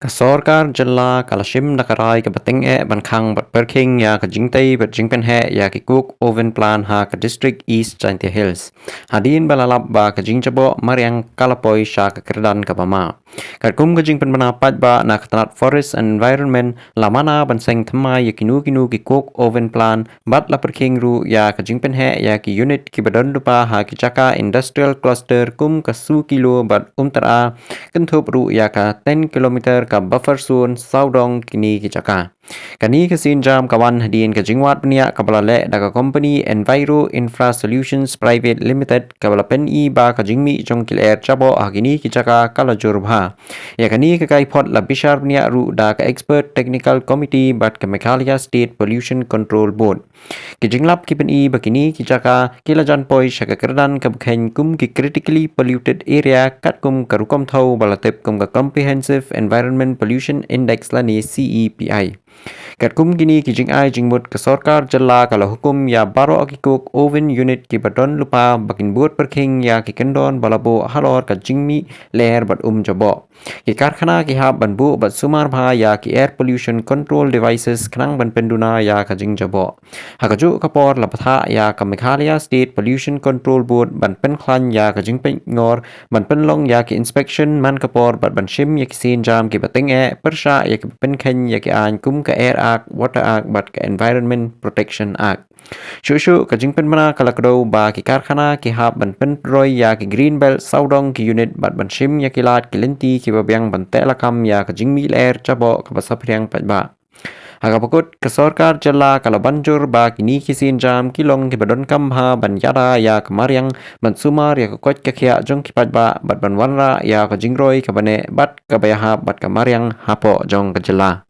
Sorkar jalla kalashim nakarai ke bateng ban khang bat perking ya ke jingtai bat jingpen ya ke cook oven plan ha ke district east Chantia Hills. Hadin balalap ba ke jingjaboh mariang kalapoi sha ke kerdan ke bama. Kum ke jingpen banapat ba na ketanat forest and environment lamana ban seng thymmai ya kinu ke cook oven plan bat la perking ru ya ke jingpen ya ke unit ki badan dupa ha ke chaka industrial cluster kum ke su kilo bat tera kentup ru ya ka 10 kilometer ka buffer zone saudong kini kichaka. Kani kasin jam kawan hadin ke jingwat penia kabala le daga company Enviro Infra Solutions Private Limited kabala pen I ba ka jingmi jong kiler chabo agini kichaka kala jurba. Ya kani ke kai pot la bishar penia ru da ka expert technical committee bat ke Meghalaya State Pollution Control Board. Kijinglap kipen I bakini kichaka kilajan poi shaka kerdan ka bkhen kum ki critically polluted area kat kum karukom thau balatep kum ka comprehensive environment pollution index lani CEPI. Kat kum gini kijing ai jingmut ke sorkar jalla kala hukum ya baro akikuk oven unit ki badon lupa bakin buat perking ya ki kendon balabo halor ka jingmi leher bat jabo. Ki karkhana ki hab ban bu bat sumar bha ya ki air pollution control devices khnang ban penduna ya ka jingjabo. Hakaju kapor lapatha ya ka Meghalaya State Pollution Control Board ban pen khlan ya ka jingpen ngor ban pen long ya ki inspection man kapor bat ban shim ya ki sin jam ki bateng persha ya ki pen khen ya ki an kum ka air act water act bat ka environment protection act. Shushu ka jingpen mana kalakdo ba ki karkhana ki hab ban pen roy ya ki green belt saudong ki unit bat ban shim ya ki lat ki lenti ki babyang ban telakam ya ka jingmil air chabo ka basapriang patba. Agapakut ke sorkar jalla kalau banjur ba kini kisin jam kilong ki badon kamha ban yara ya kemariang ban sumar ya kuat ke kia jong kipat ba bat ban wanra ya ke jingroi ke bane bat ke bayaha bat kemariang hapo jong ke jella.